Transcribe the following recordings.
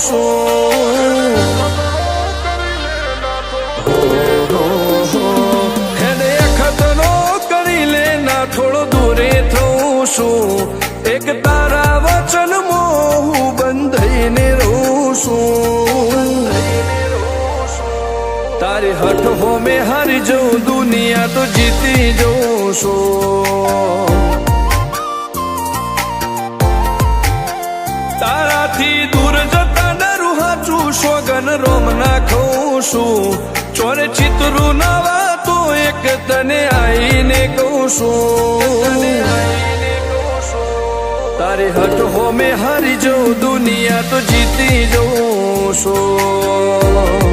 છું હેડે ખતરો કરી લે ના થોડો દૂરે થઉં છું એક તારા વચનમાં હું બંધાઈને રહું છું તારી હઠ હો મેં હારી જઉં દુનિયા તો જીતી જઉં છું તારાથી દૂર જતા ડરું હાચું સોગન રોમ નાખું છું ચોરે ચિતરું નવા તો એક તને આઈને કહું છું તારી હઠ હો મેં હારી જઉં દુનિયા તો જીતી જઉં છું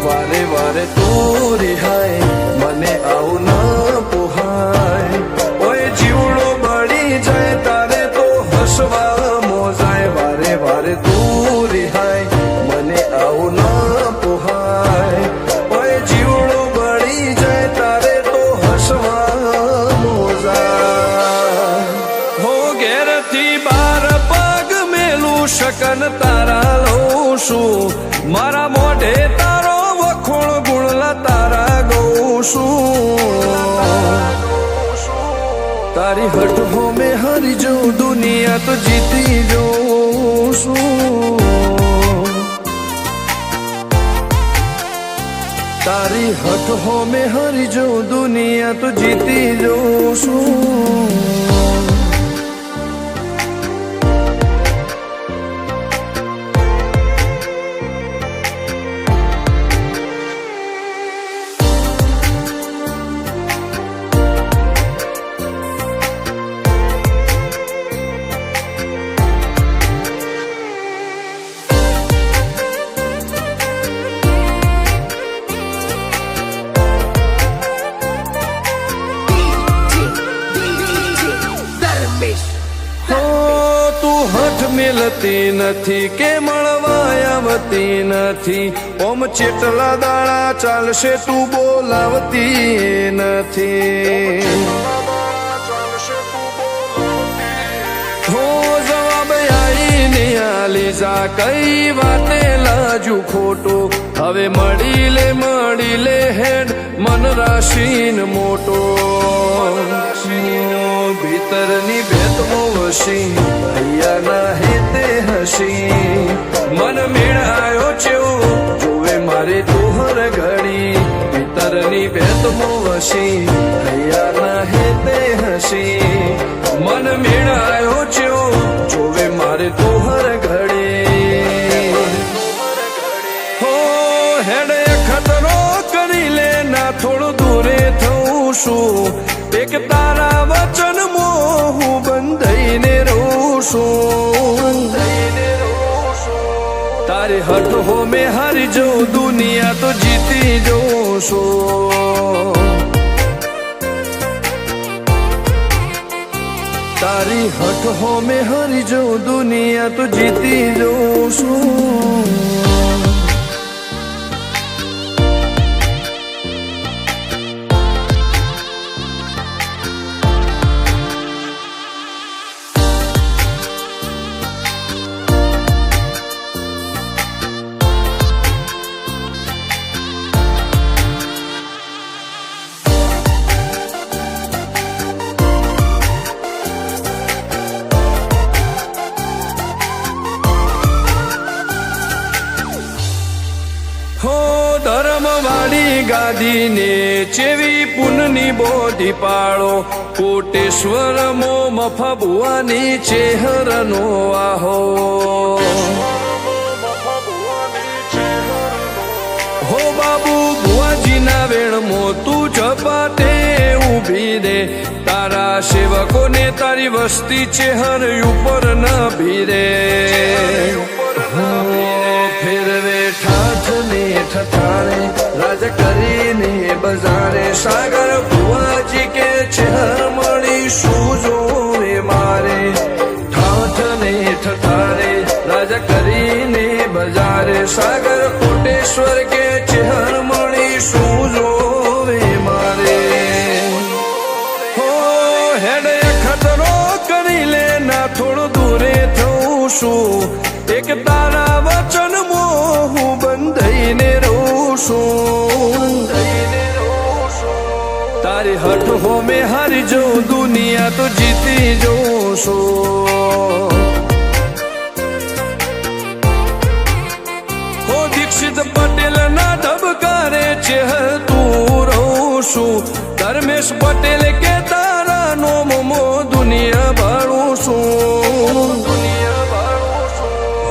વારે વારે તું રિહાય મને આવું ના પોહાય ઓય જીવડો બળી જાય તારે તો હસવા મોજાય વારે વારે તું રિહાય મને આવું ના પોહાય ઓય જીવડો બળી જાય તારે તો હસવા મોજાય હો ઘેરથી બાર પગ મેલું શકન તારા લઉં છું મારા મોઢે તારો વખોણ ગુણલા તારા ગઉં છું તારી હઠ હો મેં હારી જઉં દુનિયા તો જીતી જઉં છું તારી હઠ હો મેં હારી જઉં દુનિયા તો જીતી જઉં છું મિલતી નથી કે મળવા આવતી નથી ઓમ ચેટલા દાડા ચાલશે તું બોલાવતી નથી હો જવાબ આઈને આલી જા કઈ વાતે લાજુ ખોટું હવે મળી લે હેડ મન રાશીન મોટો ભીતરની ભેદમો વસી ભૈયાના હેતે હસી મન મેળાયો ચેવો જોવે મારે તોહર ઘડી ભીતરની ભેદમો વસી ભૈયાના હેતે હસી મન મેળાયો ચેવો જોવે મારે તોહર ઘડી હો હેડે ખતરો કરી લે ના થોડો દૂરે થઉં છું એક તારા વચનમાં હું બંધાઈને રહું છું તારી હઠ હો મેં હારી જઉં દુનિયા તો જીતી જઉં છું તારી હઠ હો મેં હારી જઉં દુનિયા તો જીતી જઉં છું ધર્મવાળી ગાદીને ચેવી પુનની બોધી પાળો કોટેશ્વર મો મફા ભુવાની ચેહરનો આહો હો બાબુ ભુવાજીના વેણમો તું ઝપાટે ઊભી દે તારા સેવકોને તારી વસ્તી ચેહર ઉપર ન ભીરે ફેરવે ઠાઠને ઠઠાણે રાજ કરીને બજારે સાગર ભુવાજી કે ચેહર મળી શું જોવે મારે ઠાઠને ઠઠાણે રાજ કરીને બજારે સાગર કોટેશ્વર કે ચેહર મળી શું જોવે મારે હો હેડે ખતરો કરી લે ના થોડો દૂરે છું એક તારા વચન હું બંધાઈને રહું છું તારી હઠ હો મેં હારી જઉં દુનિયા તો જીતી જઉં છું હો દીક્ષિત પટેલ ના ધબકારે ચહેતું રહું છું ધર્મેશ પટેલ કે તારા નોમો દુનિયા ભાળું છું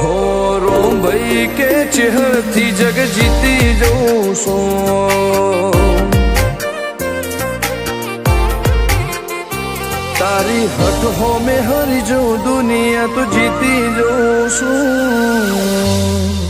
હો રોમ ભાઈ કે ચહેરથી જગ જીતી જઉં છું તારી હઠ હો મેં હરી જઉં દુનિયા તો જીતી જઉં છું